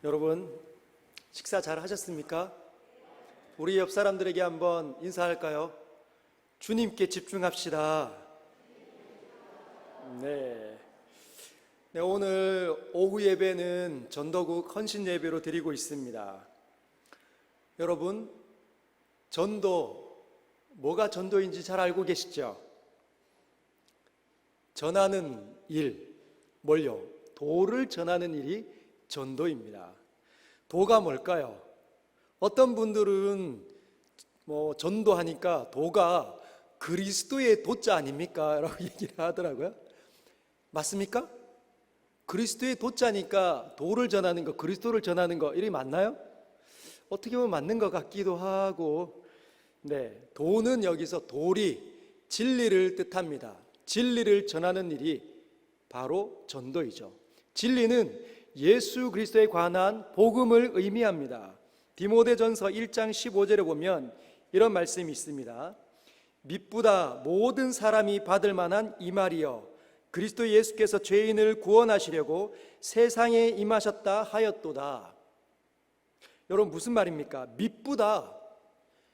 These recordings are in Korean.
여러분, 식사 잘 하셨습니까? 우리 옆 사람들에게 한번 인사할까요? 주님께 집중합시다. 네. 오늘 오후 예배는 전도국 헌신 예배로 드리고 있습니다. 여러분, 전도, 뭐가 전도인지 잘 알고 계시죠? 전하는 일, 뭘요? 도를 전하는 일이 전도입니다. 도가 뭘까요? 어떤 분들은 전도하니까 도가 그리스도의 도자 아닙니까? 라고 얘기를 하더라고요. 맞습니까? 그리스도의 도자니까 도를 전하는 거, 그리스도를 전하는 거, 이게 맞나요? 어떻게 보면 맞는 것 같기도 하고, 도는 여기서 도리, 진리를 뜻합니다. 진리를 전하는 일이 바로 전도이죠. 진리는 예수 그리스도에 관한 복음을 의미합니다. 디모데전서 1장 15절에 보면 이런 말씀이 있습니다. 믿보다 모든 사람이 받을 만한 이 말이여, 그리스도 예수께서 죄인을 구원하시려고 세상에 임하셨다 하였도다. 여러분, 무슨 말입니까? 믿보다,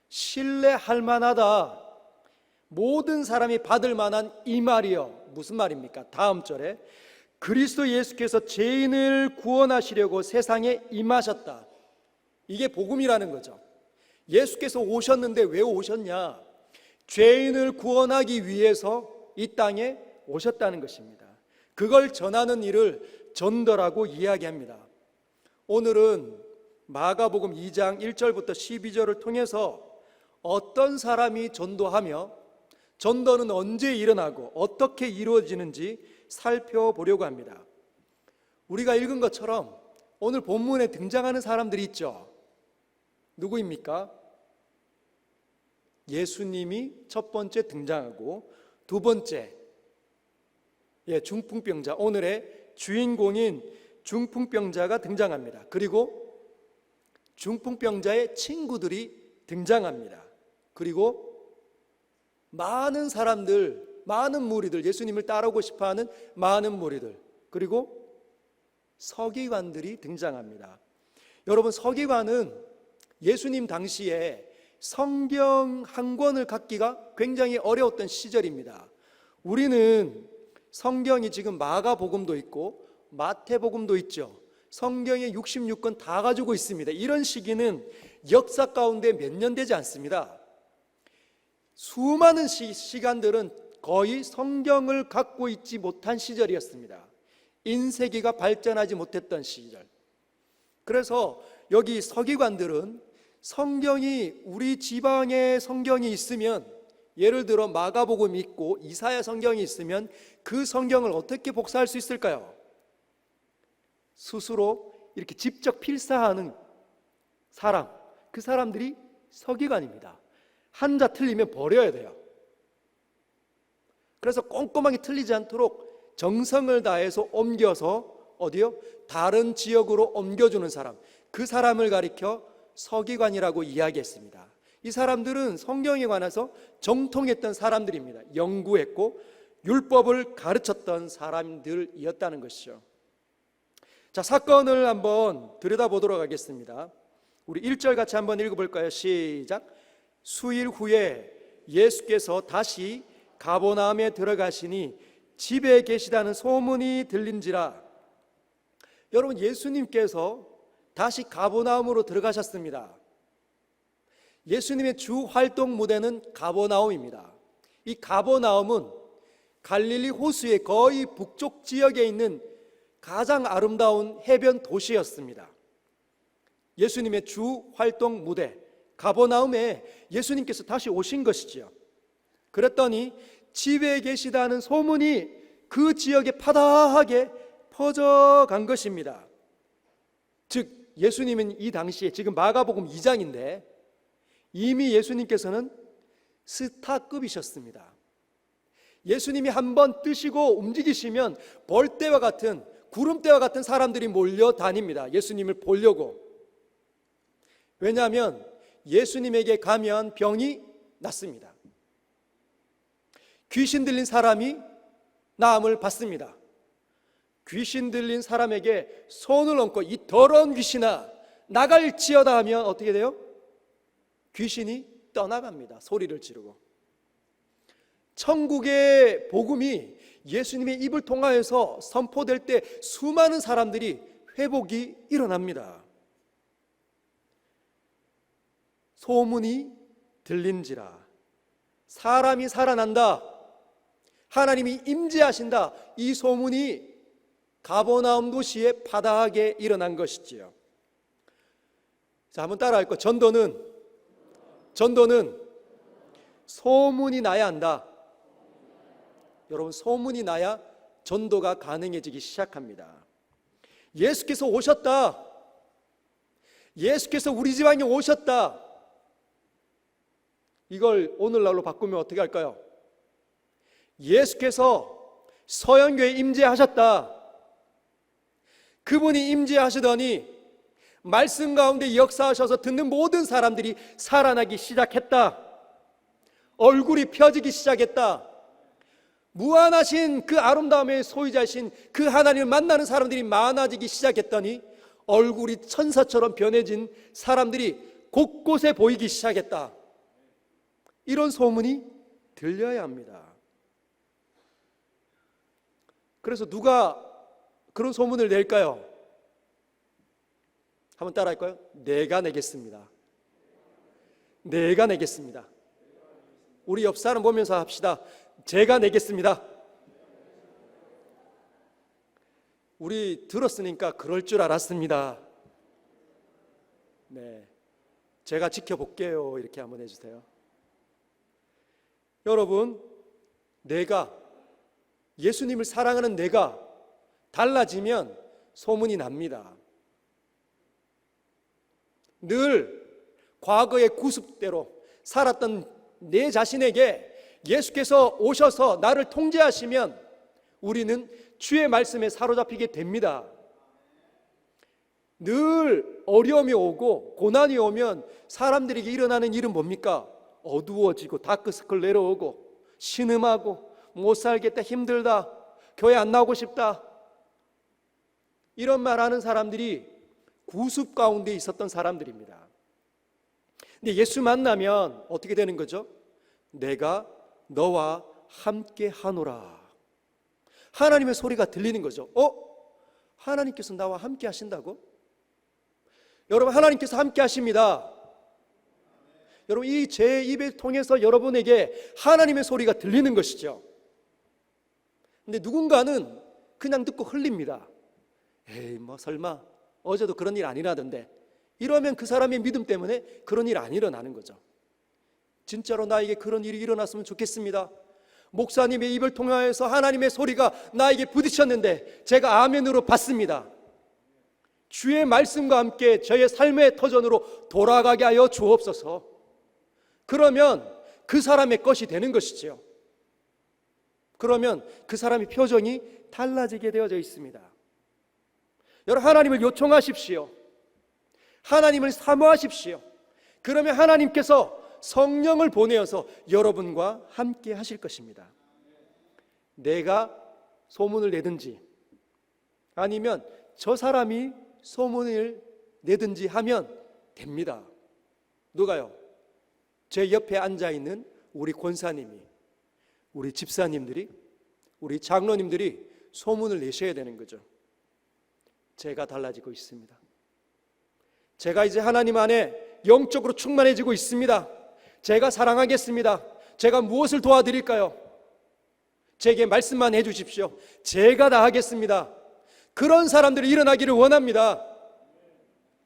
신뢰할 만하다, 모든 사람이 받을 만한 이 말이여. 무슨 말입니까? 다음 절에 그리스도 예수께서 죄인을 구원하시려고 세상에 임하셨다. 이게 복음이라는 거죠. 예수께서 오셨는데 왜 오셨냐? 죄인을 구원하기 위해서 이 땅에 오셨다는 것입니다. 그걸 전하는 일을 전도라고 이야기합니다. 오늘은 마가복음 2장 1절부터 12절을 통해서 어떤 사람이 전도하며 전도는 언제 일어나고 어떻게 이루어지는지 살펴보려고 합니다. 우리가 읽은 것처럼 오늘 본문에 등장하는 사람들이 있죠. 누구입니까? 예수님이 첫 번째 등장하고 두 번째, 중풍병자, 오늘의 주인공인 중풍병자가 등장합니다. 그리고 중풍병자의 친구들이 등장합니다. 그리고 많은 사람들, 많은 무리들, 예수님을 따르고 싶어하는 많은 무리들, 그리고 서기관들이 등장합니다. 여러분, 서기관은 예수님 당시에 성경 한 권을 갖기가 굉장히 어려웠던 시절입니다. 우리는 성경이 지금 마가복음도 있고 마태복음도 있죠. 성경의 66권 다 가지고 있습니다. 이런 시기는 역사 가운데 몇 년 되지 않습니다. 수많은 시간들은 거의 성경을 갖고 있지 못한 시절이었습니다. 인쇄기가 발전하지 못했던 시절. 그래서 여기 서기관들은 성경이, 우리 지방에 성경이 있으면, 예를 들어 마가복음이 있고 이사야 성경이 있으면 그 성경을 어떻게 복사할 수 있을까요? 스스로 이렇게 직접 필사하는 사람, 그 사람들이 서기관입니다. 한자 틀리면 버려야 돼요. 그래서 꼼꼼하게 틀리지 않도록 정성을 다해서 옮겨서 어디요? 다른 지역으로 옮겨주는 사람, 그 사람을 가리켜 서기관이라고 이야기했습니다. 이 사람들은 성경에 관해서 정통했던 사람들입니다. 연구했고 율법을 가르쳤던 사람들이었다는 것이죠. 자, 사건을 한번 들여다보도록 하겠습니다. 우리 1절 같이 한번 읽어볼까요? 시작. 수일 후에 예수께서 다시 가버나움에 들어가시니 집에 계시다는 소문이 들린지라. 여러분, 예수님께서 다시 가버나움으로 들어가셨습니다. 예수님의 주 활동 무대는 가버나움입니다. 이 가버나움은 갈릴리 호수의 거의 북쪽 지역에 있는 가장 아름다운 해변 도시였습니다. 예수님의 주 활동 무대 가버나움에 예수님께서 다시 오신 것이지요. 그랬더니 집에 계시다는 소문이 그 지역에 파다하게 퍼져간 것입니다. 즉, 예수님은 이 당시에, 지금 마가복음 2장인데 이미 예수님께서는 스타급이셨습니다. 예수님이 한번 뜨시고 움직이시면 벌떼와 같은, 구름대와 같은 사람들이 몰려다닙니다. 예수님을 보려고. 왜냐하면 예수님에게 가면 병이 낫습니다. 귀신 들린 사람이 나음을 받습니다. 귀신 들린 사람에게 손을 얹고 이 더러운 귀신아 나갈지어다 하면 어떻게 돼요? 귀신이 떠나갑니다. 소리를 지르고. 천국의 복음이 예수님의 입을 통하여서 선포될 때 수많은 사람들이 회복이 일어납니다. 소문이 들린지라 사람이 살아난다, 하나님이 임재하신다, 이 소문이 가버나움 도시의 바다하게 일어난 것이지요. 자, 한번 따라할 거. 전도는 소문이 나야 한다. 여러분, 소문이 나야 전도가 가능해지기 시작합니다. 예수께서 오셨다, 예수께서 우리 지방에 오셨다, 이걸 오늘날로 바꾸면 어떻게 할까요? 예수께서 서영교회에 임재하셨다, 그분이 임재하시더니 말씀 가운데 역사하셔서 듣는 모든 사람들이 살아나기 시작했다, 얼굴이 펴지기 시작했다, 무한하신 그 아름다움의 소유자이신 그 하나님을 만나는 사람들이 많아지기 시작했더니 얼굴이 천사처럼 변해진 사람들이 곳곳에 보이기 시작했다. 이런 소문이 들려야 합니다. 그래서 누가 그런 소문을 낼까요? 한번 따라할까요? 내가 내겠습니다. 내가 내겠습니다. 우리 옆 사람 보면서 합시다. 제가 내겠습니다. 우리 들었으니까 그럴 줄 알았습니다. 네, 제가 지켜볼게요. 이렇게 한번 해주세요. 여러분, 내가, 예수님을 사랑하는 내가 달라지면 소문이 납니다. 늘 과거의 구습대로 살았던 내 자신에게 예수께서 오셔서 나를 통제하시면 우리는 주의 말씀에 사로잡히게 됩니다. 늘 어려움이 오고 고난이 오면 사람들에게 일어나는 일은 뭡니까? 어두워지고 다크서클 내려오고 신음하고 못 살겠다, 힘들다, 교회 안 나오고 싶다, 이런 말 하는 사람들이 구습 가운데 있었던 사람들입니다. 근데 예수 만나면 어떻게 되는 거죠? 내가 너와 함께 하노라. 하나님의 소리가 들리는 거죠. 하나님께서 나와 함께 하신다고? 여러분, 하나님께서 함께 하십니다. 여러분, 이 제 입을 통해서 여러분에게 하나님의 소리가 들리는 것이죠. 근데 누군가는 그냥 듣고 흘립니다. 에이, 뭐 설마 어제도 그런 일 아니라던데, 이러면 그 사람의 믿음 때문에 그런 일 안 일어나는 거죠. 진짜로 나에게 그런 일이 일어났으면 좋겠습니다. 목사님의 입을 통하여서 하나님의 소리가 나에게 부딪혔는데 제가 아멘으로 받습니다. 주의 말씀과 함께 저의 삶의 터전으로 돌아가게 하여 주옵소서. 그러면 그 사람의 것이 되는 것이지요. 그러면 그 사람의 표정이 달라지게 되어져 있습니다. 여러분, 하나님을 요청하십시오. 하나님을 사모하십시오. 그러면 하나님께서 성령을 보내어서 여러분과 함께 하실 것입니다. 내가 소문을 내든지 아니면 저 사람이 소문을 내든지 하면 됩니다. 누가요? 제 옆에 앉아있는 우리 권사님이, 우리 집사님들이, 우리 장로님들이 소문을 내셔야 되는 거죠. 제가 달라지고 있습니다. 제가 이제 하나님 안에 영적으로 충만해지고 있습니다. 제가 사랑하겠습니다. 제가 무엇을 도와드릴까요? 제게 말씀만 해주십시오. 제가 다 하겠습니다. 그런 사람들이 일어나기를 원합니다.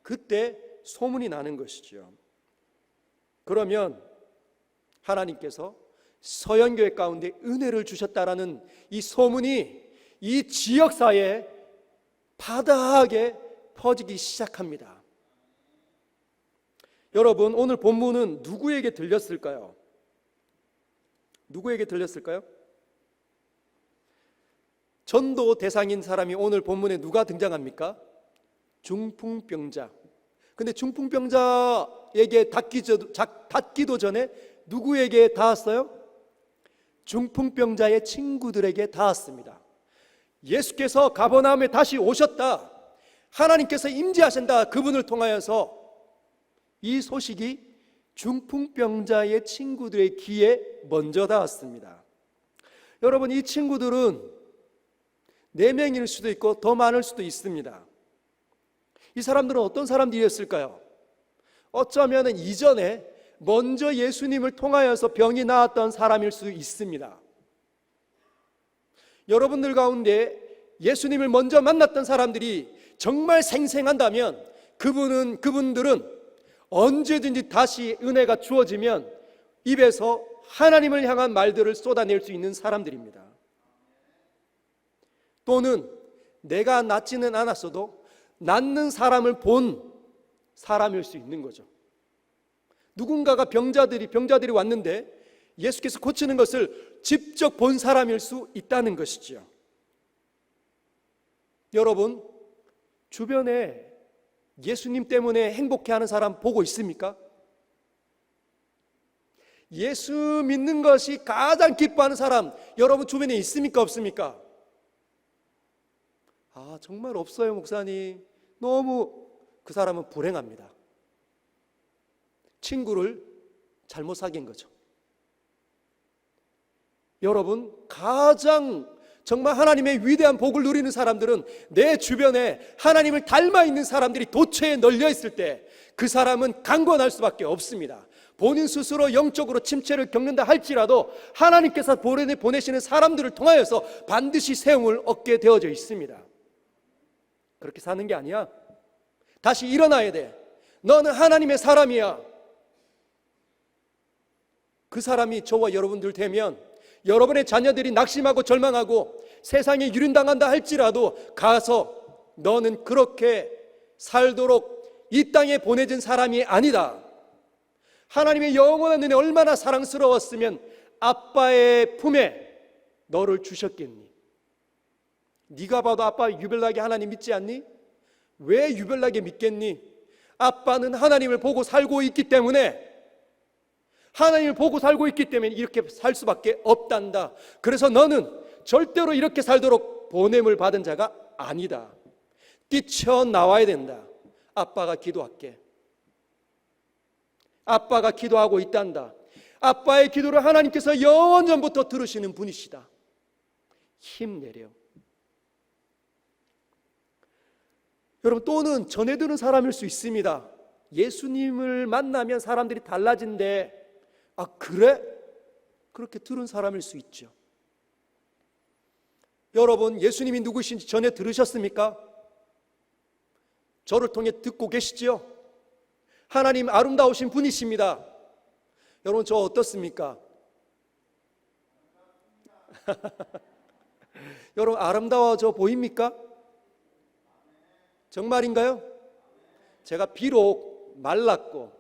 그때 소문이 나는 것이죠. 그러면 하나님께서 서연교회 가운데 은혜를 주셨다라는 이 소문이 이 지역사회에 바다하게 퍼지기 시작합니다. 여러분, 오늘 본문은 누구에게 들렸을까요? 누구에게 들렸을까요? 전도 대상인 사람이 오늘 본문에 누가 등장합니까? 중풍병자. 근데 중풍병자에게 닿기도 전에 누구에게 닿았어요? 중풍병자의 친구들에게 닿았습니다. 예수께서 가버나움에 다시 오셨다, 하나님께서 임재하신다, 그분을 통하여서 이 소식이 중풍병자의 친구들의 귀에 먼저 닿았습니다. 여러분, 이 친구들은 4명일 수도 있고 더 많을 수도 있습니다. 이 사람들은 어떤 사람들이었을까요? 어쩌면 이전에 먼저 예수님을 통하여서 병이 나았던 사람일 수 있습니다. 여러분들 가운데 예수님을 먼저 만났던 사람들이 정말 생생한다면 그분들은 언제든지 다시 은혜가 주어지면 입에서 하나님을 향한 말들을 쏟아낼 수 있는 사람들입니다. 또는 내가 낫지는 않았어도 낫는 사람을 본 사람일 수 있는 거죠. 누군가가 병자들이 왔는데 예수께서 고치는 것을 직접 본 사람일 수 있다는 것이죠. 여러분, 주변에 예수님 때문에 행복해하는 사람 보고 있습니까? 예수 믿는 것이 가장 기뻐하는 사람 여러분 주변에 있습니까? 없습니까? 정말 없어요, 목사님. 너무 그 사람은 불행합니다. 친구를 잘못 사귄 거죠. 여러분, 가장 정말 하나님의 위대한 복을 누리는 사람들은 내 주변에 하나님을 닮아 있는 사람들이 도처에 널려 있을 때 그 사람은 강권할 수밖에 없습니다. 본인 스스로 영적으로 침체를 겪는다 할지라도 하나님께서 보내시는 사람들을 통하여서 반드시 세움을 얻게 되어져 있습니다. 그렇게 사는 게 아니야. 다시 일어나야 돼. 너는 하나님의 사람이야. 그 사람이 저와 여러분들 되면 여러분의 자녀들이 낙심하고 절망하고 세상에 유린당한다 할지라도 가서 너는 그렇게 살도록 이 땅에 보내진 사람이 아니다. 하나님의 영원한 은혜 얼마나 사랑스러웠으면 아빠의 품에 너를 주셨겠니? 네가 봐도 아빠 유별나게 하나님 믿지 않니? 왜 유별나게 믿겠니? 아빠는 하나님을 보고 살고 있기 때문에 하나님을 보고 살고 있기 때문에 이렇게 살 수밖에 없단다. 그래서 너는 절대로 이렇게 살도록 보냄을 받은 자가 아니다. 뛰쳐나와야 된다. 아빠가 기도할게. 아빠가 기도하고 있단다. 아빠의 기도를 하나님께서 영원전부터 들으시는 분이시다. 힘내려. 여러분, 또는 전해 들은 사람일 수 있습니다. 예수님을 만나면 사람들이 달라진대. 그래? 그렇게 들은 사람일 수 있죠. 여러분, 예수님이 누구신지 전에 들으셨습니까? 저를 통해 듣고 계시지요? 하나님 아름다우신 분이십니다. 여러분, 저 어떻습니까? 여러분, 아름다워져 보입니까? 정말인가요? 제가 비록 말랐고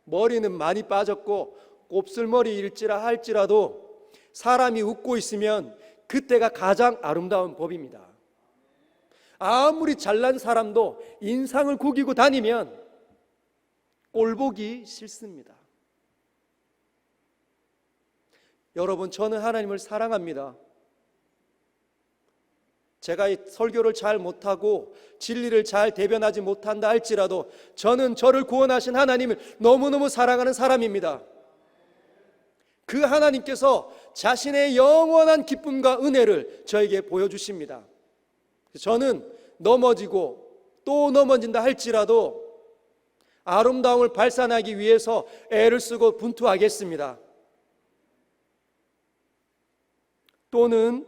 머리는 많이 빠졌고 곱슬머리일지라 할지라도 사람이 웃고 있으면 그때가 가장 아름다운 법입니다. 아무리 잘난 사람도 인상을 구기고 다니면 꼴보기 싫습니다. 여러분, 저는 하나님을 사랑합니다. 제가 설교를 잘 못하고 진리를 잘 대변하지 못한다 할지라도 저는 저를 구원하신 하나님을 너무너무 사랑하는 사람입니다. 그 하나님께서 자신의 영원한 기쁨과 은혜를 저에게 보여주십니다. 저는 넘어지고 또 넘어진다 할지라도 아름다움을 발산하기 위해서 애를 쓰고 분투하겠습니다. 또는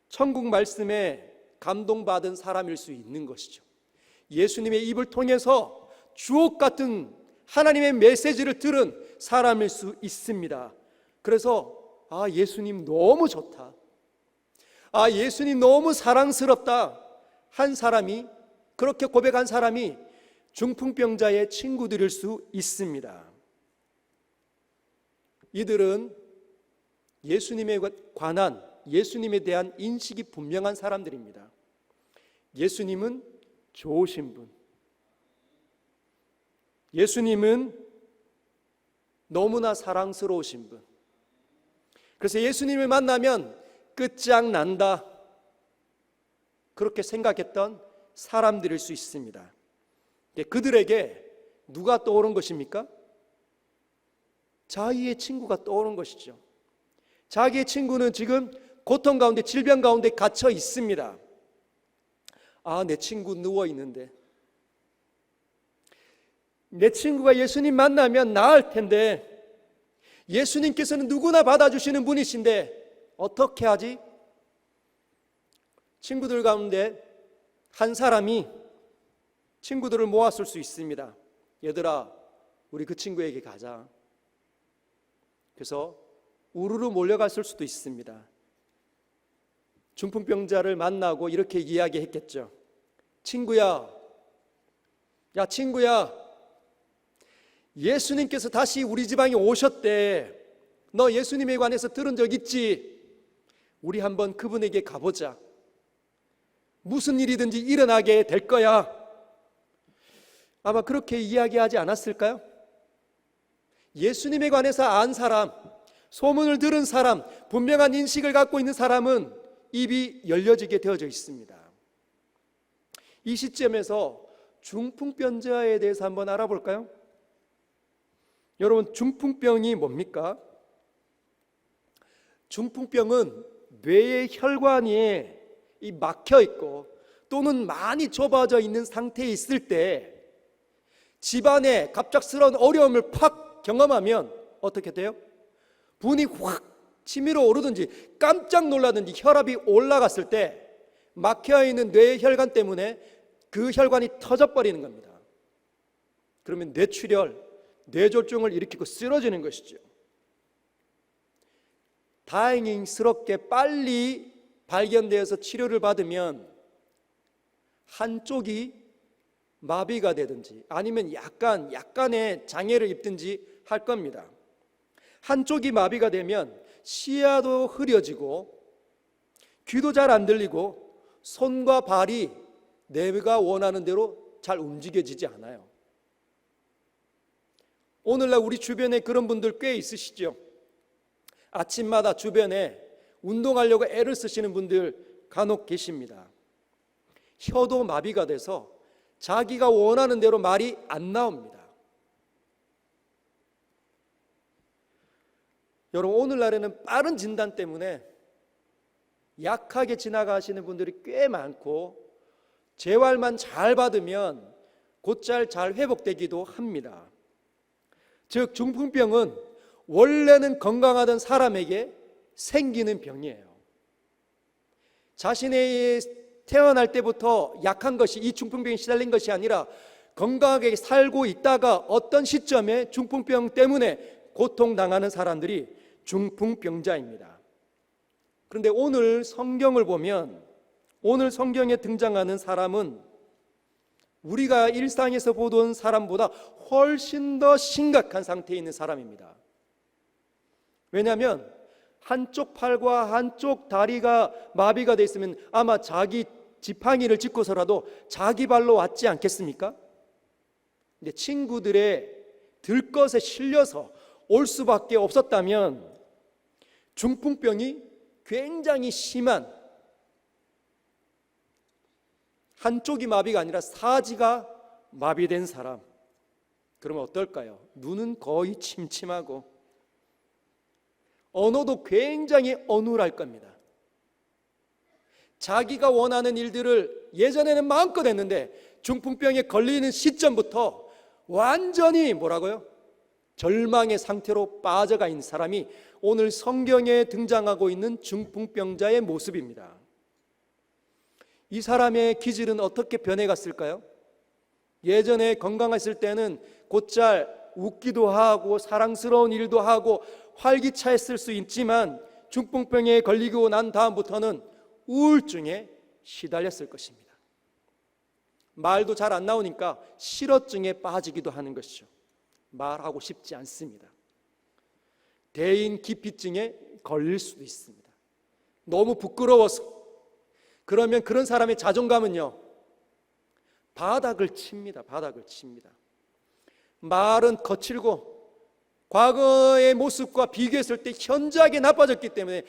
천국 말씀에 감동받은 사람일 수 있는 것이죠. 예수님의 입을 통해서 주옥 같은 하나님의 메시지를 들은 사람일 수 있습니다. 그래서 예수님 너무 좋다. 예수님 너무 사랑스럽다. 한 사람이, 그렇게 고백한 사람이 중풍병자의 친구들일 수 있습니다. 이들은 예수님에 관한, 예수님에 대한 인식이 분명한 사람들입니다. 예수님은 좋으신 분, 예수님은 너무나 사랑스러우신 분. 그래서 예수님을 만나면 끝장난다. 그렇게 생각했던 사람들일 수 있습니다. 그들에게 누가 떠오른 것입니까? 자기의 친구가 떠오른 것이죠. 자기의 친구는 지금 고통 가운데, 질병 가운데 갇혀 있습니다. 아, 내 친구 누워 있는데, 내 친구가 예수님 만나면 나을 텐데, 예수님께서는 누구나 받아주시는 분이신데 어떻게 하지? 친구들 가운데 한 사람이 친구들을 모았을 수 있습니다. 얘들아, 우리 그 친구에게 가자. 그래서 우르르 몰려갔을 수도 있습니다. 중풍병자를 만나고 이렇게 이야기했겠죠. 친구야, 야 친구야, 예수님께서 다시 우리 지방에 오셨대. 너 예수님에 관해서 들은 적 있지? 우리 한번 그분에게 가보자. 무슨 일이든지 일어나게 될 거야. 아마 그렇게 이야기하지 않았을까요? 예수님에 관해서 안 사람, 소문을 들은 사람, 분명한 인식을 갖고 있는 사람은 입이 열려지게 되어져 있습니다. 이 시점에서 중풍병자에 대해서 한번 알아볼까요? 여러분, 중풍병이 뭡니까? 중풍병은 뇌의 혈관이 막혀 있고 또는 많이 좁아져 있는 상태에 있을 때 집안에 갑작스러운 어려움을 팍 경험하면 어떻게 돼요? 분이 확 치밀어 오르든지 깜짝 놀라든지 혈압이 올라갔을 때 막혀있는 뇌의 혈관 때문에 그 혈관이 터져버리는 겁니다. 그러면 뇌출혈, 뇌졸중을 일으키고 쓰러지는 것이죠. 다행스럽게 빨리 발견되어서 치료를 받으면 한쪽이 마비가 되든지 아니면 약간의 장애를 입든지 할 겁니다. 한쪽이 마비가 되면 시야도 흐려지고 귀도 잘 안 들리고 손과 발이 내가 원하는 대로 잘 움직여지지 않아요. 오늘날 우리 주변에 그런 분들 꽤 있으시죠? 아침마다 주변에 운동하려고 애를 쓰시는 분들 간혹 계십니다. 혀도 마비가 돼서 자기가 원하는 대로 말이 안 나옵니다. 여러분, 오늘날에는 빠른 진단 때문에 약하게 지나가시는 분들이 꽤 많고 재활만 잘 받으면 곧잘 잘 회복되기도 합니다. 즉 중풍병은 원래는 건강하던 사람에게 생기는 병이에요. 자신의 태어날 때부터 약한 것이 이 중풍병에 시달린 것이 아니라 건강하게 살고 있다가 어떤 시점에 중풍병 때문에 고통당하는 사람들이 중풍병자입니다. 그런데 오늘 성경을 보면 오늘 성경에 등장하는 사람은 우리가 일상에서 보던 사람보다 훨씬 더 심각한 상태에 있는 사람입니다. 왜냐하면 한쪽 팔과 한쪽 다리가 마비가 되어 있으면 아마 자기 지팡이를 짚고서라도 자기 발로 왔지 않겠습니까? 근데 친구들의 들것에 실려서 올 수밖에 없었다면 중풍병이 굉장히 심한, 한쪽이 마비가 아니라 사지가 마비된 사람, 그러면 어떨까요? 눈은 거의 침침하고 언어도 굉장히 어눌할 겁니다. 자기가 원하는 일들을 예전에는 마음껏 했는데 중풍병에 걸리는 시점부터 완전히 뭐라고요? 절망의 상태로 빠져가 있는 사람이 오늘 성경에 등장하고 있는 중풍병자의 모습입니다. 이 사람의 기질은 어떻게 변해갔을까요? 예전에 건강했을 때는 곧잘 웃기도 하고 사랑스러운 일도 하고 활기차했을 수 있지만 중풍병에 걸리고 난 다음부터는 우울증에 시달렸을 것입니다. 말도 잘 안 나오니까 실어증에 빠지기도 하는 것이죠. 말하고 싶지 않습니다. 대인 기피증에 걸릴 수도 있습니다. 너무 부끄러워서. 그러면 그런 사람의 자존감은요, 바닥을 칩니다. 바닥을 칩니다. 말은 거칠고 과거의 모습과 비교했을 때 현저하게 나빠졌기 때문에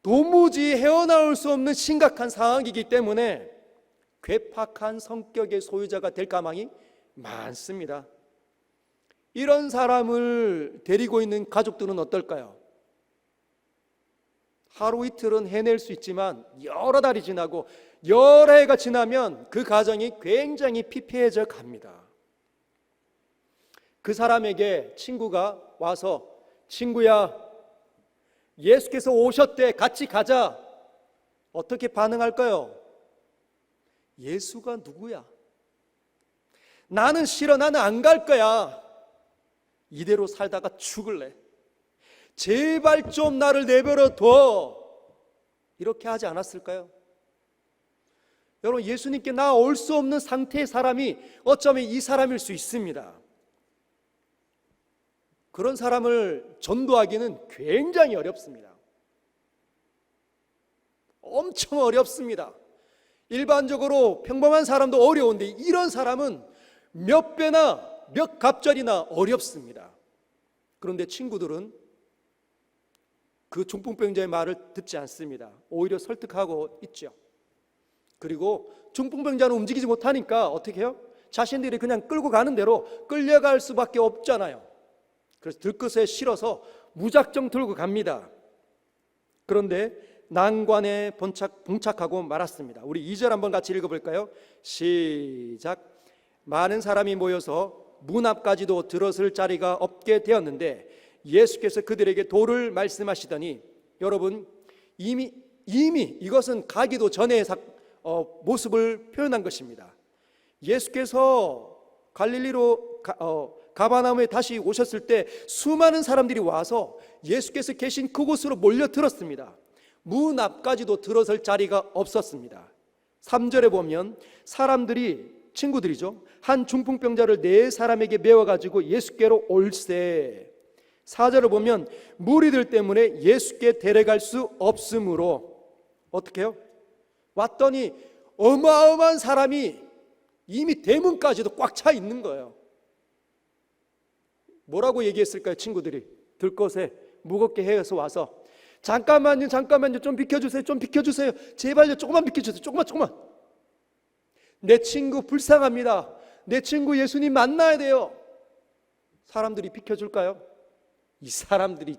도무지 헤어나올 수 없는 심각한 상황이기 때문에 괴팍한 성격의 소유자가 될 가망이 많습니다. 이런 사람을 데리고 있는 가족들은 어떨까요? 하루 이틀은 해낼 수 있지만 여러 달이 지나고 여러 해가 지나면 그 가정이 굉장히 피폐해져 갑니다. 그 사람에게 친구가 와서 친구야, 예수께서 오셨대, 같이 가자. 어떻게 반응할까요? 예수가 누구야? 나는 싫어, 나는 안 갈 거야. 이대로 살다가 죽을래. 제발 좀 나를 내버려 둬. 이렇게 하지 않았을까요? 여러분, 예수님께 나올 수 없는 상태의 사람이 어쩌면 이 사람일 수 있습니다. 그런 사람을 전도하기는 굉장히 어렵습니다. 엄청 어렵습니다. 일반적으로 평범한 사람도 어려운데 이런 사람은 몇 배나 몇 갑절이나 어렵습니다. 그런데 친구들은 그 중풍병자의 말을 듣지 않습니다. 오히려 설득하고 있죠. 그리고 중풍병자는 움직이지 못하니까 어떻게 해요? 자신들이 그냥 끌고 가는 대로 끌려갈 수밖에 없잖아요. 그래서 들것에 실어서 무작정 들고 갑니다. 그런데 난관에 봉착하고 말았습니다. 우리 2절 한번 같이 읽어볼까요? 시작. 많은 사람이 모여서 문 앞까지도 들어설 자리가 없게 되었는데 예수께서 그들에게 도를 말씀하시더니, 여러분, 이미 이것은 가기도 전의 모습을 표현한 것입니다. 예수께서 갈릴리로 가버나움에 다시 오셨을 때 수많은 사람들이 와서 예수께서 계신 그곳으로 몰려들었습니다. 문 앞까지도 들어설 자리가 없었습니다. 3절에 보면 사람들이, 친구들이죠, 한 중풍병자를 4사람에게 메워가지고 예수께로 올세. 4절을 보면 무리들 때문에 예수께 데려갈 수 없으므로 어떻게 해요? 왔더니 어마어마한 사람이 이미 대문까지도 꽉 차 있는 거예요. 뭐라고 얘기했을까요? 친구들이 들것에 무겁게 해서 와서 잠깐만요, 좀 비켜주세요, 좀 비켜주세요, 제발요, 조금만 비켜주세요, 조금만. 내 친구 불쌍합니다. 내 친구 예수님 만나야 돼요. 사람들이 비켜줄까요? 이 사람들이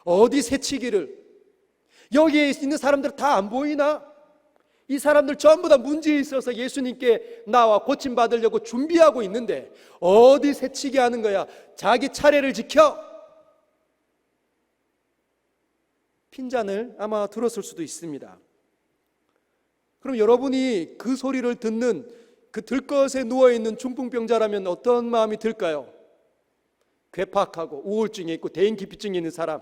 어디 새치기를, 여기에 있는 사람들 다 안 보이나? 이 사람들 전부 다 문제에 있어서 예수님께 나와 고침받으려고 준비하고 있는데 어디 새치기 하는 거야? 자기 차례를 지켜. 핀잔을 아마 들었을 수도 있습니다. 그럼 여러분이 그 소리를 듣는 그 들것에 누워있는 중풍병자라면 어떤 마음이 들까요? 괴팍하고 우울증에 있고 대인기피증이 있는 사람,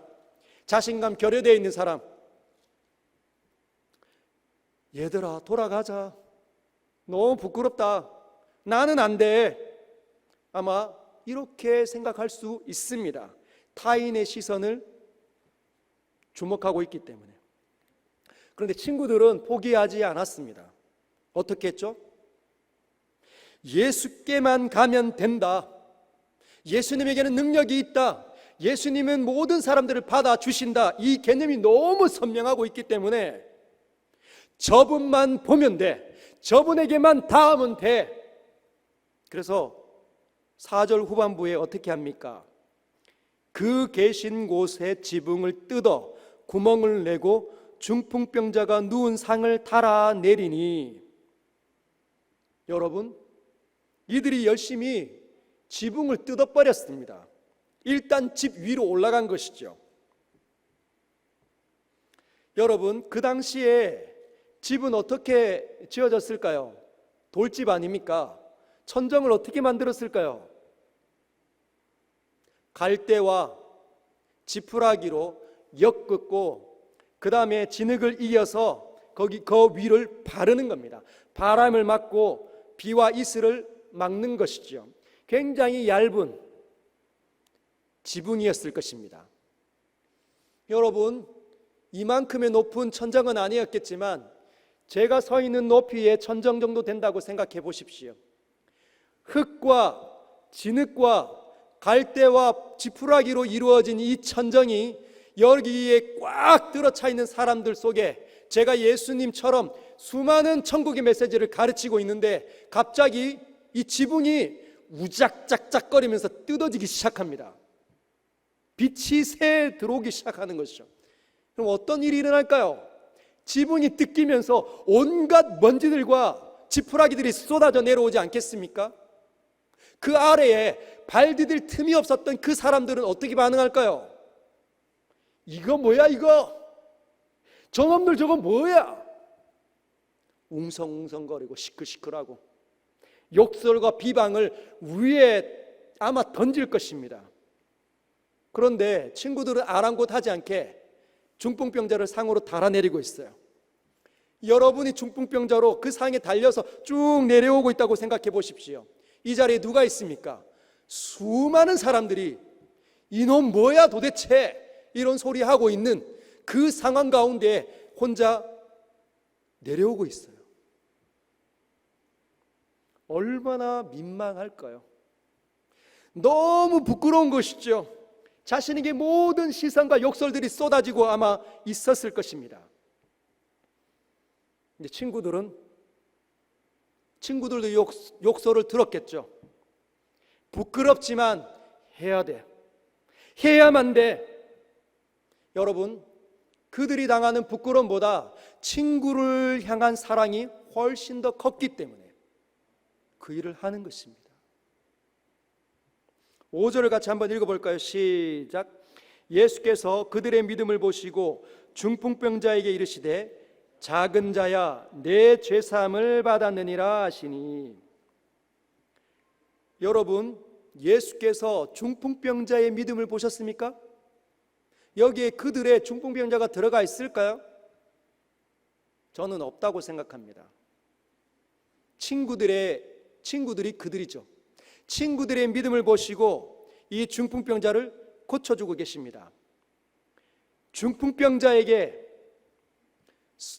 자신감 결여되어 있는 사람, 얘들아 돌아가자, 너무 부끄럽다, 나는 안 돼, 아마 이렇게 생각할 수 있습니다. 타인의 시선을 주목하고 있기 때문에. 그런데 친구들은 포기하지 않았습니다. 어떻게 했죠? 예수께만 가면 된다, 예수님에게는 능력이 있다, 예수님은 모든 사람들을 받아주신다, 이 개념이 너무 선명하고 있기 때문에 저분만 보면 돼, 저분에게만 닿으면 돼. 그래서 4절 후반부에 어떻게 합니까? 그 계신 곳에 지붕을 뜯어 구멍을 내고 중풍병자가 누운 상을 달아내리니, 여러분, 이들이 열심히 지붕을 뜯어버렸습니다. 일단 집 위로 올라간 것이죠. 여러분, 그 당시에 집은 어떻게 지어졌을까요? 돌집 아닙니까? 천정을 어떻게 만들었을까요? 갈대와 지푸라기로 엮고 그 다음에 진흙을 이어서 거기 그 위를 바르는 겁니다. 바람을 막고 비와 이슬을 막는 것이죠. 굉장히 얇은 지붕이었을 것입니다. 여러분, 이만큼의 높은 천정은 아니었겠지만 제가 서 있는 높이의 천정 정도 된다고 생각해 보십시오. 흙과 진흙과 갈대와 지푸라기로 이루어진 이 천정이 여기에 꽉 들어차 있는 사람들 속에 제가 예수님처럼 수많은 천국의 메시지를 가르치고 있는데 갑자기 이 지붕이 우작작작거리면서 뜯어지기 시작합니다. 빛이 새 들어오기 시작하는 것이죠. 그럼 어떤 일이 일어날까요? 지붕이 뜯기면서 온갖 먼지들과 지푸라기들이 쏟아져 내려오지 않겠습니까? 그 아래에 발 디딜 틈이 없었던 그 사람들은 어떻게 반응할까요? 이거 뭐야 이거? 저놈들 저거 뭐야? 웅성웅성거리고 시끌시끌하고 욕설과 비방을 위에 아마 던질 것입니다. 그런데 친구들은 아랑곳하지 않게 중풍병자를 상으로 달아내리고 있어요. 여러분이 중풍병자로 그 상에 달려서 쭉 내려오고 있다고 생각해 보십시오. 이 자리에 누가 있습니까? 수많은 사람들이 이놈 뭐야 도대체 이런 소리 하고 있는 그 상황 가운데 혼자 내려오고 있어요. 얼마나 민망할까요? 너무 부끄러운 것이죠. 자신에게 모든 시선과 욕설들이 쏟아지고 아마 있었을 것입니다. 근데 친구들도 욕설을 들었겠죠. 부끄럽지만 해야 돼. 해야만 돼. 여러분, 그들이 당하는 부끄러움보다 친구를 향한 사랑이 훨씬 더 컸기 때문에 그 일을 하는 것입니다. 5절을 같이 한번 읽어볼까요? 시작. 예수께서 그들의 믿음을 보시고 중풍병자에게 이르시되 작은 자야 내 죄사함을 받았느니라 하시니. 여러분, 예수께서 중풍병자의 믿음을 보셨습니까? 여기에 그들의 중풍병자가 들어가 있을까요? 저는 없다고 생각합니다. 친구들이 그들이죠. 친구들의 믿음을 보시고 이 중풍병자를 고쳐주고 계십니다. 중풍병자에게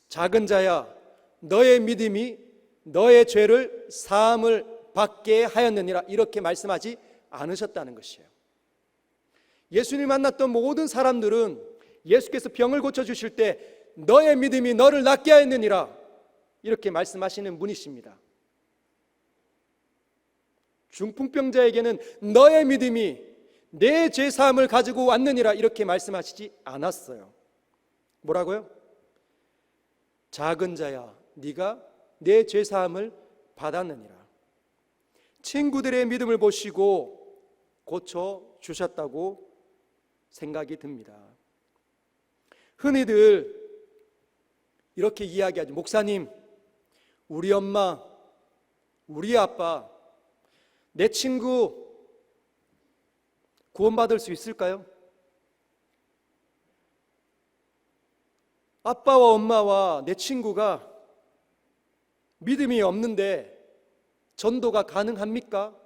작은 자야 너의 믿음이 너의 죄를 사함을 받게 하였느니라 이렇게 말씀하지 않으셨다는 것이에요. 예수님 만났던 모든 사람들은 예수께서 병을 고쳐주실 때 너의 믿음이 너를 낫게 하였느니라 이렇게 말씀하시는 분이십니다. 중풍병자에게는 너의 믿음이 내 죄사함을 가지고 왔느니라 이렇게 말씀하시지 않았어요. 뭐라고요? 작은 자야 네가 내 죄사함을 받았느니라. 친구들의 믿음을 보시고 고쳐주셨다고 생각이 듭니다. 흔히들 이렇게 이야기하죠. 목사님, 우리 엄마, 우리 아빠, 내 친구 구원받을 수 있을까요? 아빠와 엄마와 내 친구가 믿음이 없는데 전도가 가능합니까?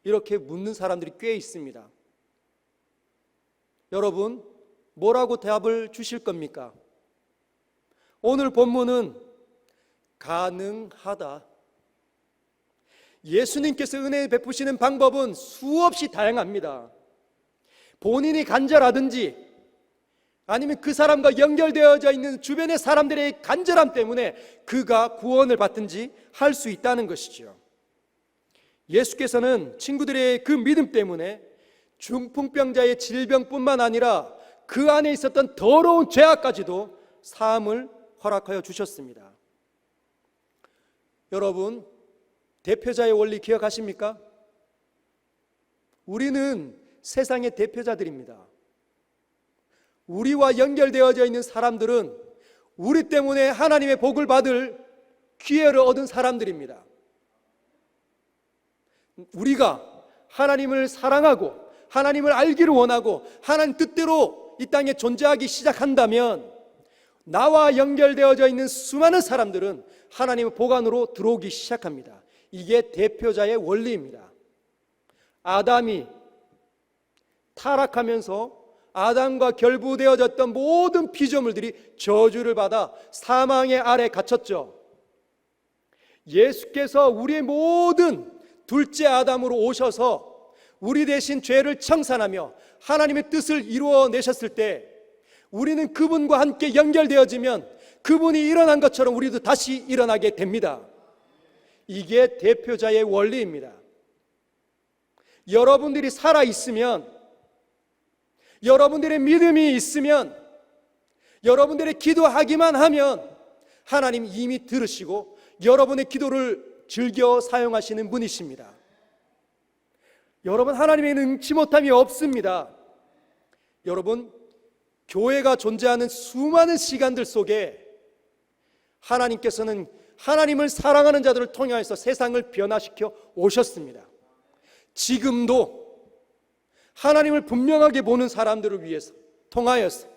이렇게 묻는 사람들이 꽤 있습니다. 여러분, 뭐라고 답을 주실 겁니까? 오늘 본문은 가능하다. 예수님께서 은혜 베푸시는 방법은 수없이 다양합니다. 본인이 간절하든지 아니면 그 사람과 연결되어져 있는 주변의 사람들의 간절함 때문에 그가 구원을 받든지 할 수 있다는 것이죠. 예수께서는 친구들의 그 믿음 때문에 중풍병자의 질병뿐만 아니라 그 안에 있었던 더러운 죄악까지도 사함을 허락하여 주셨습니다. 여러분, 대표자의 원리 기억하십니까? 우리는 세상의 대표자들입니다. 우리와 연결되어져 있는 사람들은 우리 때문에 하나님의 복을 받을 기회를 얻은 사람들입니다. 우리가 하나님을 사랑하고 하나님을 알기를 원하고 하나님 뜻대로 이 땅에 존재하기 시작한다면 나와 연결되어져 있는 수많은 사람들은 하나님의 복 안으로 들어오기 시작합니다. 이게 대표자의 원리입니다. 아담이 타락하면서 아담과 결부되어졌던 모든 피조물들이 저주를 받아 사망의 아래 갇혔죠. 예수께서 우리의 모든 둘째 아담으로 오셔서 우리 대신 죄를 청산하며 하나님의 뜻을 이루어내셨을 때 우리는 그분과 함께 연결되어지면 그분이 일어난 것처럼 우리도 다시 일어나게 됩니다. 이게 대표자의 원리입니다. 여러분들이 살아있으면, 여러분들의 믿음이 있으면, 여러분들의 기도하기만 하면 하나님 이미 들으시고 여러분의 기도를 즐겨 사용하시는 분이십니다. 여러분, 하나님에는 능치 못함이 없습니다. 여러분, 교회가 존재하는 수많은 시간들 속에 하나님께서는 하나님을 사랑하는 자들을 통해서 세상을 변화시켜 오셨습니다. 지금도 하나님을 분명하게 보는 사람들을 위해서 통하여서,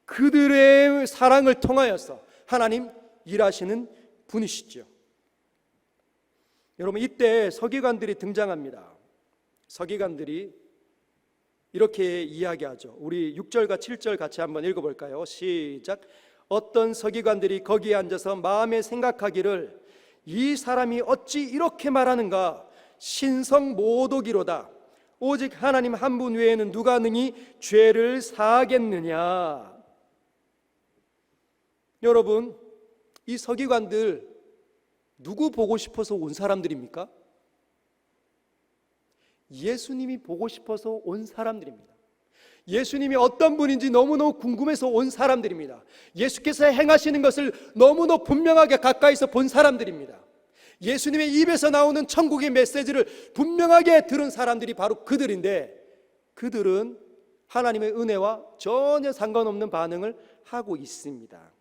그들의 사랑을 통하여서 하나님 일하시는 분이시죠. 여러분, 이때 서기관들이 등장합니다. 서기관들이 이렇게 이야기하죠. 우리 6절과 7절 같이 한번 읽어볼까요? 시작. 어떤 서기관들이 거기에 앉아서 마음에 생각하기를 이 사람이 어찌 이렇게 말하는가? 신성 모독이로다. 오직 하나님 한 분 외에는 누가 능히 죄를 사하겠느냐? 여러분, 이 서기관들 누구 보고 싶어서 온 사람들입니까? 예수님이 보고 싶어서 온 사람들입니다. 예수님이 어떤 분인지 너무너무 궁금해서 온 사람들입니다. 예수께서 행하시는 것을 너무너무 분명하게 가까이서 본 사람들입니다. 예수님의 입에서 나오는 천국의 메시지를 분명하게 들은 사람들이 바로 그들인데, 그들은 하나님의 은혜와 전혀 상관없는 반응을 하고 있습니다.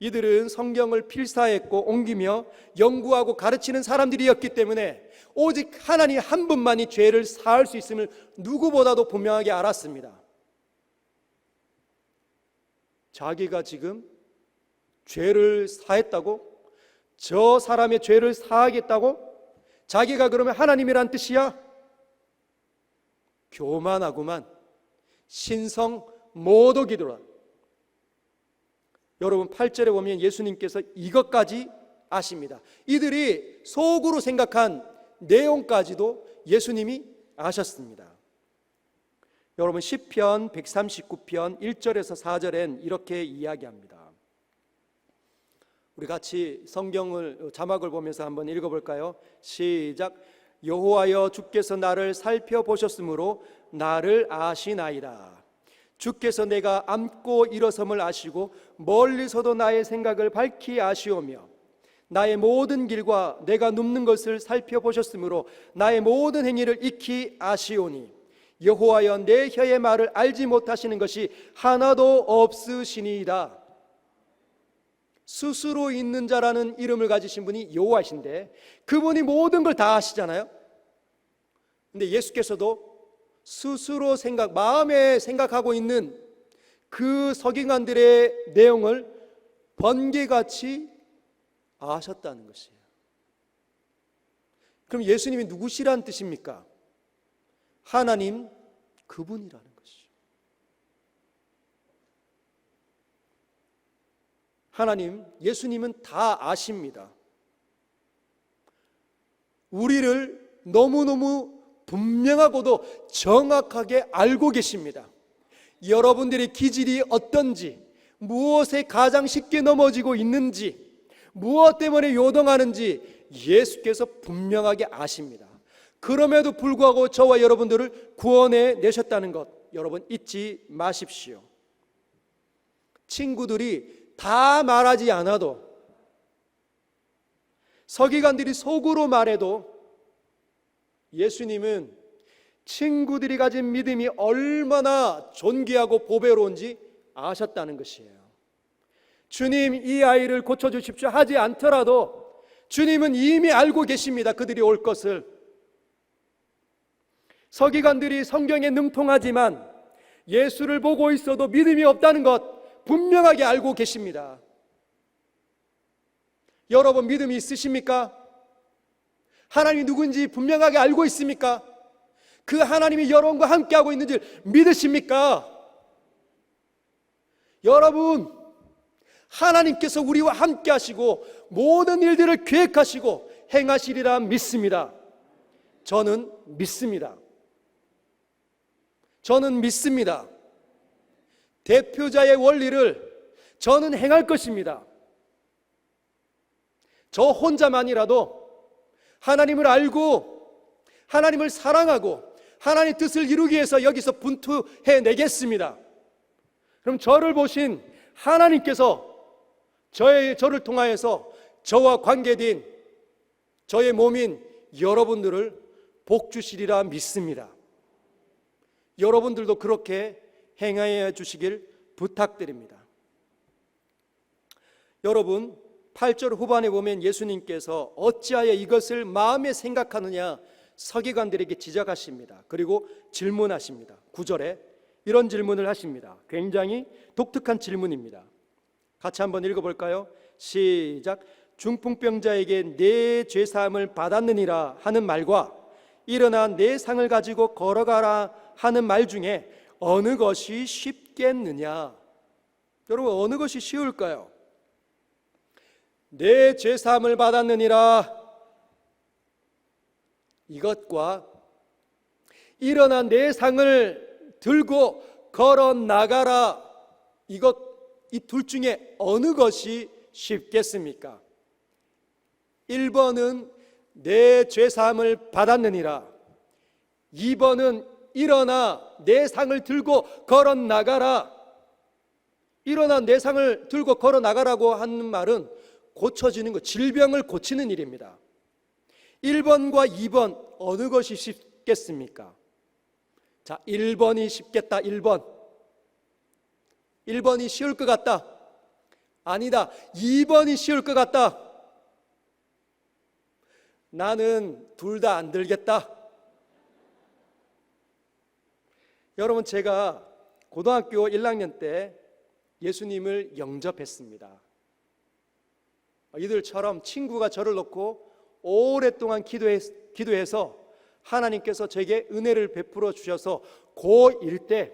이들은 성경을 필사했고 옮기며 연구하고 가르치는 사람들이었기 때문에 오직 하나님 한 분만이 죄를 사할 수 있음을 누구보다도 분명하게 알았습니다. 자기가 지금 죄를 사했다고? 저 사람의 죄를 사하겠다고? 자기가 그러면 하나님이란 뜻이야? 교만하구만. 신성 모독이더라. 여러분, 8절에 보면 예수님께서 이것까지 아십니다. 이들이 속으로 생각한 내용까지도 예수님이 아셨습니다. 여러분, 시편 139편 1절에서 4절엔 이렇게 이야기합니다. 우리 같이 성경을 자막을 보면서 한번 읽어볼까요? 시작. 여호와여, 주께서 나를 살펴보셨으므로 나를 아시나이다. 주께서 내가 앉고 일어섬을 아시고 멀리서도 나의 생각을 밝히 아시오며 나의 모든 길과 내가 눕는 것을 살펴보셨으므로 나의 모든 행위를 익히 아시오니 여호와여, 내 혀의 말을 알지 못하시는 것이 하나도 없으시니이다. 스스로 있는 자라는 이름을 가지신 분이 여호와이신데 그분이 모든 걸 다 아시잖아요. 근데 예수께서도 스스로 마음에 생각하고 있는 그 서기관들의 내용을 번개같이 아셨다는 것이에요. 그럼 예수님이 누구시라는 뜻입니까? 하나님 그분이라는 것이죠. 하나님, 예수님은 다 아십니다. 우리를 너무너무 분명하고도 정확하게 알고 계십니다. 여러분들의 기질이 어떤지, 무엇에 가장 쉽게 넘어지고 있는지, 무엇 때문에 요동하는지 예수께서 분명하게 아십니다. 그럼에도 불구하고 저와 여러분들을 구원해 내셨다는 것 여러분 잊지 마십시오. 친구들이 다 말하지 않아도, 서기관들이 속으로 말해도 예수님은 친구들이 가진 믿음이 얼마나 존귀하고 보배로운지 아셨다는 것이에요. 주님, 이 아이를 고쳐주십시오 하지 않더라도 주님은 이미 알고 계십니다. 그들이 올 것을. 서기관들이 성경에 능통하지만 예수를 보고 있어도 믿음이 없다는 것 분명하게 알고 계십니다. 여러분, 믿음이 있으십니까? 하나님이 누군지 분명하게 알고 있습니까? 그 하나님이 여러분과 함께하고 있는지 믿으십니까? 여러분, 하나님께서 우리와 함께하시고 모든 일들을 계획하시고 행하시리라 믿습니다. 저는 믿습니다. 저는 믿습니다. 대표자의 원리를 저는 행할 것입니다. 저 혼자만이라도 하나님을 알고 하나님을 사랑하고 하나님의 뜻을 이루기 위해서 여기서 분투해내겠습니다. 그럼 저를 보신 하나님께서 저를 통하여서 저와 관계된 저의 몸인 여러분들을 복 주시리라 믿습니다. 여러분들도 그렇게 행하여 주시길 부탁드립니다. 여러분, 8절 후반에 보면 예수님께서 어찌하여 이것을 마음에 생각하느냐 서기관들에게 지적하십니다. 그리고 질문하십니다. 9절에 이런 질문을 하십니다. 굉장히 독특한 질문입니다. 같이 한번 읽어볼까요? 시작. 중풍병자에게 내 죄사함을 받았느니라 하는 말과 일어나 내 상을 가지고 걸어가라 하는 말 중에 어느 것이 쉽겠느냐? 여러분, 어느 것이 쉬울까요? 내 죄사함을 받았느니라 이것과 일어나 내 상을 들고 걸어 나가라 이 둘 중에 어느 것이 쉽겠습니까? 1번은 내 죄사함을 받았느니라, 2번은 일어나 내 상을 들고 걸어 나가라. 일어나 내 상을 들고 걸어 나가라고 하는 말은 고쳐지는 것, 질병을 고치는 일입니다. 1번과 2번 어느 것이 쉽겠습니까? 자, 1번이 쉽겠다. 1번이 쉬울 것 같다. 아니다. 2번이 쉬울 것 같다. 나는 둘 다 안 들겠다. 여러분, 제가 고등학교 1학년 때 예수님을 영접했습니다. 이들처럼 친구가 저를 놓고 오랫동안 기도해서 하나님께서 제게 은혜를 베풀어 주셔서 고1 때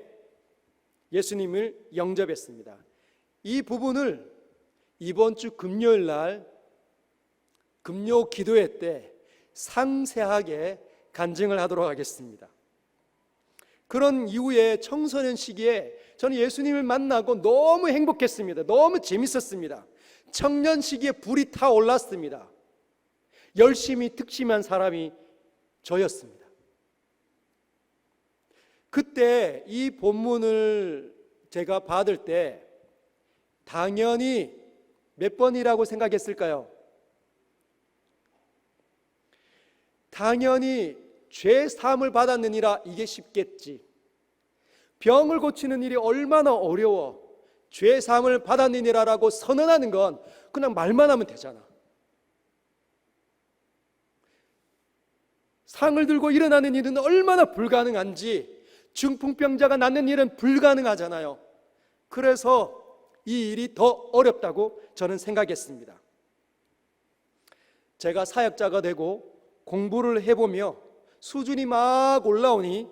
예수님을 영접했습니다. 이 부분을 이번 주 금요일 날 금요 기도회 때 상세하게 간증을 하도록 하겠습니다. 그런 이후에 청소년 시기에 저는 예수님을 만나고 너무 행복했습니다. 너무 재밌었습니다. 청년 시기에 불이 타올랐습니다. 열심히 특심한 사람이 저였습니다. 그때 이 본문을 제가 받을 때 당연히 몇 번이라고 생각했을까요? 당연히 죄 사함을 받았느니라 이게 쉽겠지. 병을 고치는 일이 얼마나 어려워. 죄 사함을 받았느니라라고 선언하는 건 그냥 말만 하면 되잖아. 상을 들고 일어나는 일은 얼마나 불가능한지, 중풍병자가 낫는 일은 불가능하잖아요. 그래서 이 일이 더 어렵다고 저는 생각했습니다. 제가 사역자가 되고 공부를 해보며 수준이 막 올라오니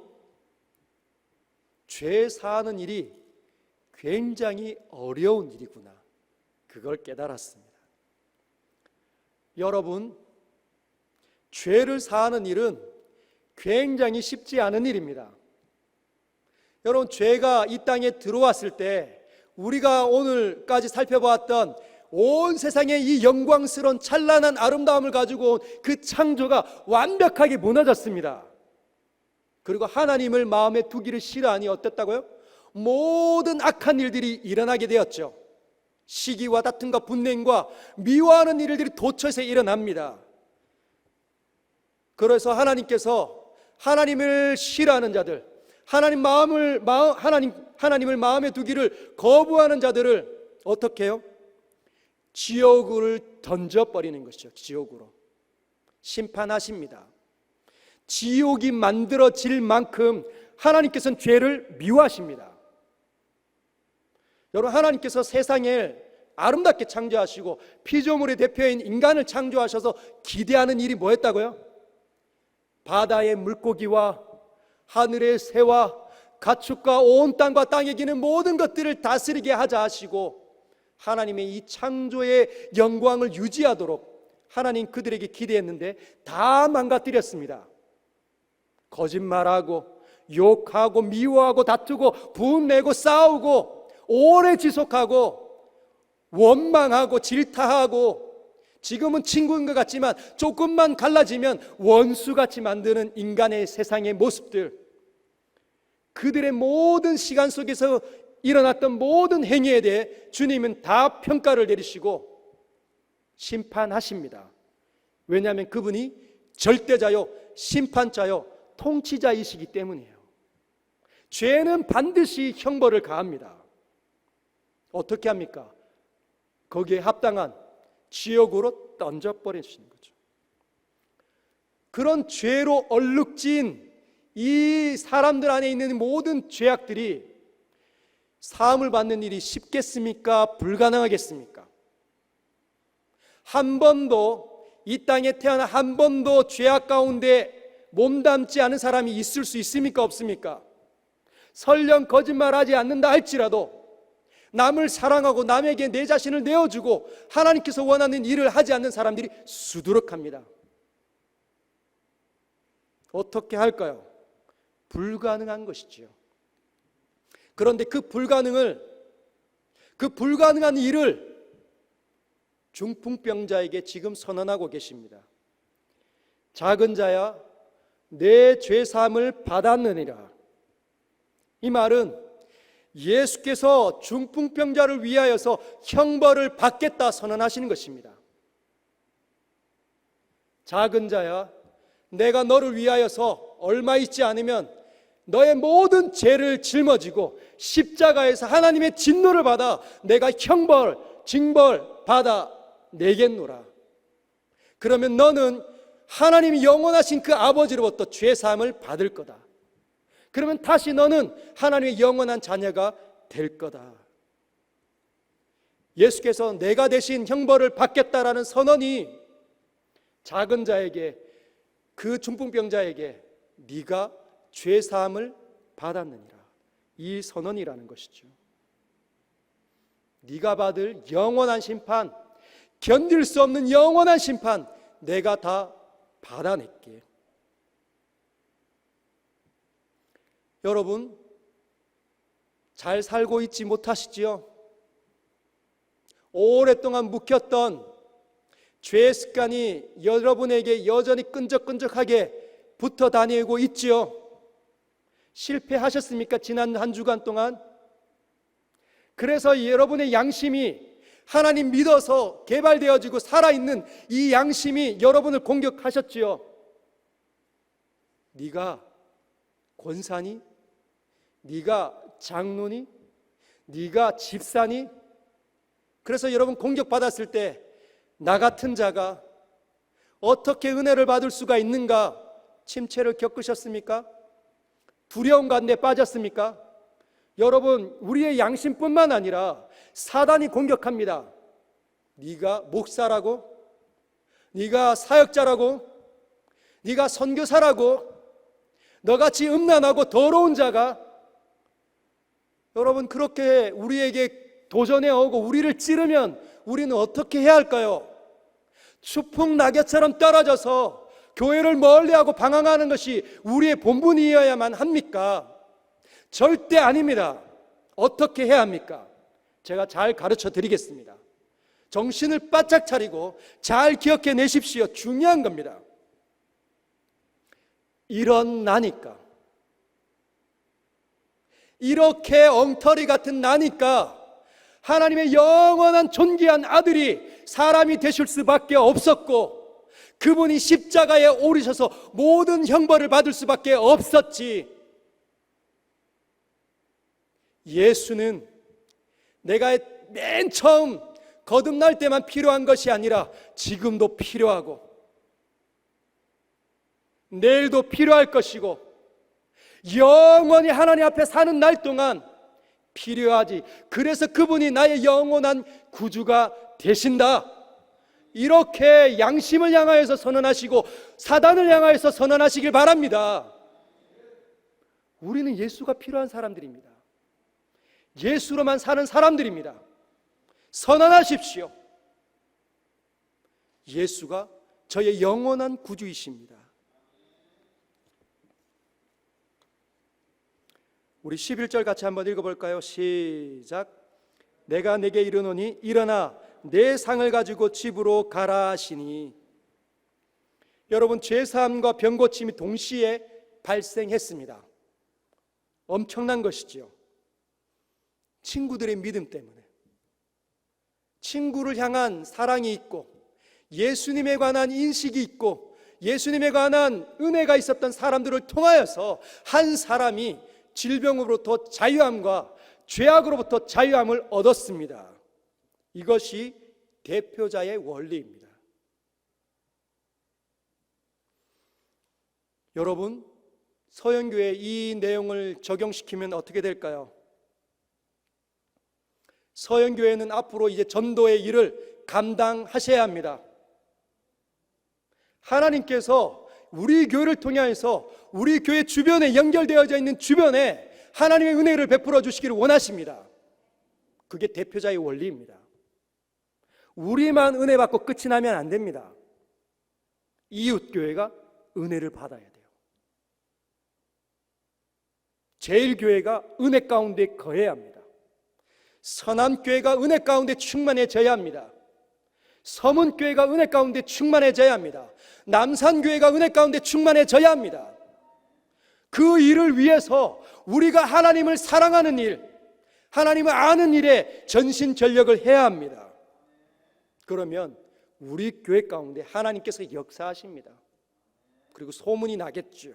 죄 사하는 일이 굉장히 어려운 일이구나, 그걸 깨달았습니다. 여러분, 죄를 사하는 일은 굉장히 쉽지 않은 일입니다. 여러분, 죄가 이 땅에 들어왔을 때 우리가 오늘까지 살펴보았던 온 세상의 이 영광스러운 찬란한 아름다움을 가지고 온 그 창조가 완벽하게 무너졌습니다. 그리고 하나님을 마음에 두기를 싫어하니 어땠다고요? 모든 악한 일들이 일어나게 되었죠. 시기와 다툼과 분냉과 미워하는 일들이 도처에서 일어납니다. 그래서 하나님께서 하나님을 싫어하는 자들, 하나님을 마음에 두기를 거부하는 자들을 어떻게 해요? 지옥을 던져버리는 것이죠. 지옥으로 심판하십니다. 지옥이 만들어질 만큼 하나님께서는 죄를 미워하십니다. 여러분, 하나님께서 세상을 아름답게 창조하시고 피조물의 대표인 인간을 창조하셔서 기대하는 일이 뭐였다고요? 바다의 물고기와 하늘의 새와 가축과 온 땅과 땅에 기는 모든 것들을 다스리게 하자 하시고 하나님의 이 창조의 영광을 유지하도록 하나님 그들에게 기대했는데 다 망가뜨렸습니다. 거짓말하고 욕하고 미워하고 다투고 분내고 싸우고 오래 지속하고 원망하고 질타하고 지금은 친구인 것 같지만 조금만 갈라지면 원수같이 만드는 인간의 세상의 모습들, 그들의 모든 시간 속에서 일어났던 모든 행위에 대해 주님은 다 평가를 내리시고 심판하십니다. 왜냐하면 그분이 절대자요, 심판자요, 통치자이시기 때문이에요. 죄는 반드시 형벌을 가합니다. 어떻게 합니까? 거기에 합당한 지옥으로 던져버리시는 거죠. 그런 죄로 얼룩진 이 사람들 안에 있는 모든 죄악들이 사함을 받는 일이 쉽겠습니까? 불가능하겠습니까? 한 번도 이 땅에 태어나 한 번도 죄악 가운데 몸담지 않은 사람이 있을 수 있습니까? 없습니까? 설령 거짓말하지 않는다 할지라도 남을 사랑하고 남에게 내 자신을 내어주고 하나님께서 원하는 일을 하지 않는 사람들이 수두룩합니다. 어떻게 할까요? 불가능한 것이지요. 그런데 그 불가능한 일을 중풍병자에게 지금 선언하고 계십니다. 작은 자야, 내 죄사함을 받았느니라. 이 말은 예수께서 중풍병자를 위하여서 형벌을 받겠다 선언하시는 것입니다. 작은 자야, 내가 너를 위하여서 얼마 있지 않으면 너의 모든 죄를 짊어지고 십자가에서 하나님의 진노를 받아 내가 형벌, 징벌 받아 내겠노라. 그러면 너는 하나님이 영원하신 그 아버지로부터 죄사함을 받을 거다. 그러면 다시 너는 하나님의 영원한 자녀가 될 거다. 예수께서 내가 대신 형벌을 받겠다라는 선언이 작은 자에게, 그 중풍병자에게 네가 죄사함을 받았느니라, 이 선언이라는 것이죠. 네가 받을 영원한 심판, 견딜 수 없는 영원한 심판 내가 다 받아낼게. 여러분, 잘 살고 있지 못하시지요? 오랫동안 묵혔던 죄의 습관이 여러분에게 여전히 끈적끈적하게 붙어 다니고 있지요? 실패하셨습니까? 지난 한 주간 동안? 그래서 여러분의 양심이 하나님 믿어서 개발되어지고 살아있는 이 양심이 여러분을 공격하셨지요? 네가 권사니? 네가 장로니? 네가 집사니? 그래서 여러분 공격받았을 때 나 같은 자가 어떻게 은혜를 받을 수가 있는가 침체를 겪으셨습니까? 두려움 가운데 빠졌습니까? 여러분, 우리의 양심뿐만 아니라 사단이 공격합니다. 네가 목사라고? 네가 사역자라고? 네가 선교사라고? 너같이 음란하고 더러운 자가? 여러분, 그렇게 우리에게 도전해 오고 우리를 찌르면 우리는 어떻게 해야 할까요? 추풍 낙엽처럼 떨어져서 교회를 멀리하고 방황하는 것이 우리의 본분이어야만 합니까? 절대 아닙니다. 어떻게 해야 합니까? 제가 잘 가르쳐 드리겠습니다. 정신을 바짝 차리고 잘 기억해 내십시오. 중요한 겁니다. 일어나니까, 이렇게 엉터리 같은 나니까 하나님의 영원한 존귀한 아들이 사람이 되실 수밖에 없었고, 그분이 십자가에 오르셔서 모든 형벌을 받을 수밖에 없었지. 예수는 내가 맨 처음 거듭날 때만 필요한 것이 아니라 지금도 필요하고 내일도 필요할 것이고 영원히 하나님 앞에 사는 날 동안 필요하지. 그래서 그분이 나의 영원한 구주가 되신다. 이렇게 양심을 향하여서 선언하시고 사단을 향하여서 선언하시길 바랍니다. 우리는 예수가 필요한 사람들입니다. 예수로만 사는 사람들입니다. 선언하십시오. 예수가 저의 영원한 구주이십니다. 우리 11절 같이 한번 읽어볼까요? 시작. 내가 내게 이르노니 일어나 내 상을 가지고 집으로 가라 하시니. 여러분, 죄사함과 병고침이 동시에 발생했습니다. 엄청난 것이지요. 친구들의 믿음 때문에, 친구를 향한 사랑이 있고 예수님에 관한 인식이 있고 예수님에 관한 은혜가 있었던 사람들을 통하여서 한 사람이 질병으로부터 자유함과 죄악으로부터 자유함을 얻었습니다. 이것이 대표자의 원리입니다. 여러분, 서영교회 이 내용을 적용시키면 어떻게 될까요? 서영교회는 앞으로 이제 전도의 일을 감당하셔야 합니다. 하나님께서 우리 교회를 통해서 우리 교회 주변에 연결되어져 있는 주변에 하나님의 은혜를 베풀어 주시기를 원하십니다. 그게 대표자의 원리입니다. 우리만 은혜 받고 끝이 나면 안 됩니다. 이웃 교회가 은혜를 받아야 돼요. 제일교회가 은혜 가운데 거해야 합니다. 선암교회가 은혜 가운데 충만해져야 합니다. 서문교회가 은혜 가운데 충만해져야 합니다. 남산교회가 은혜 가운데 충만해져야 합니다. 그 일을 위해서 우리가 하나님을 사랑하는 일, 하나님을 아는 일에 전신전력을 해야 합니다. 그러면 우리 교회 가운데 하나님께서 역사하십니다. 그리고 소문이 나겠죠.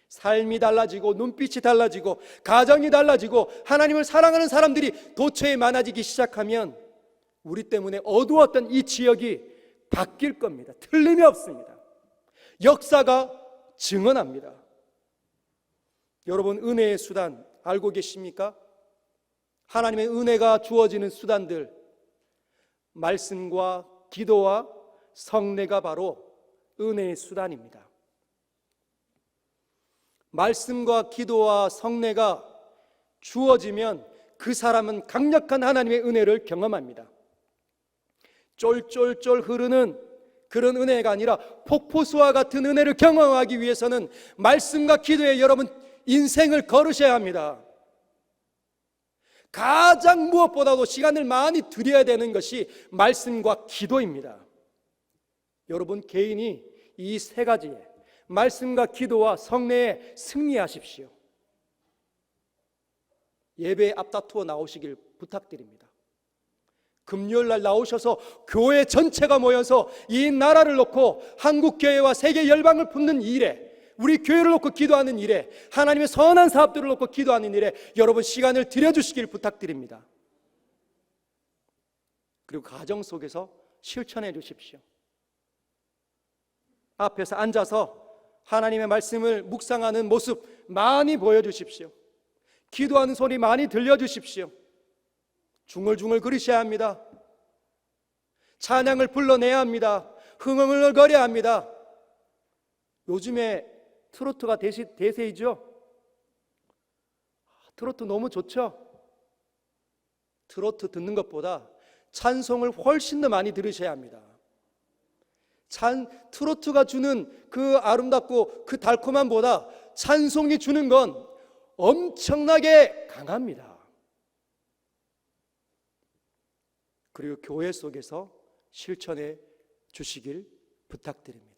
삶이 달라지고 눈빛이 달라지고 가정이 달라지고 하나님을 사랑하는 사람들이 도처에 많아지기 시작하면 우리 때문에 어두웠던 이 지역이 바뀔 겁니다. 틀림이 없습니다. 역사가 증언합니다. 여러분, 은혜의 수단 알고 계십니까? 하나님의 은혜가 주어지는 수단들, 말씀과 기도와 성례가 바로 은혜의 수단입니다. 말씀과 기도와 성례가 주어지면 그 사람은 강력한 하나님의 은혜를 경험합니다. 쫄쫄쫄 흐르는 그런 은혜가 아니라 폭포수와 같은 은혜를 경험하기 위해서는 말씀과 기도에 여러분 인생을 걸으셔야 합니다. 가장 무엇보다도 시간을 많이 들여야 되는 것이 말씀과 기도입니다. 여러분 개인이 이 세 가지에 말씀과 기도와 성례에 승리하십시오. 예배에 앞다투어 나오시길 부탁드립니다. 금요일날 나오셔서 교회 전체가 모여서 이 나라를 놓고 한국교회와 세계 열방을 품는 일에, 우리 교회를 놓고 기도하는 일에, 하나님의 선한 사업들을 놓고 기도하는 일에 여러분 시간을 들여주시길 부탁드립니다. 그리고 가정 속에서 실천해 주십시오. 앞에서 앉아서 하나님의 말씀을 묵상하는 모습 많이 보여주십시오. 기도하는 소리 많이 들려주십시오. 중얼중얼 그리셔야 합니다. 찬양을 불러내야 합니다. 흥얼흥얼 거려야 합니다. 요즘에 트로트가 대세이죠. 트로트 너무 좋죠. 트로트 듣는 것보다 찬송을 훨씬 더 많이 들으셔야 합니다. 트로트가 주는 그 아름답고 그 달콤함보다 찬송이 주는 건 엄청나게 강합니다. 그리고 교회 속에서 실천해 주시길 부탁드립니다.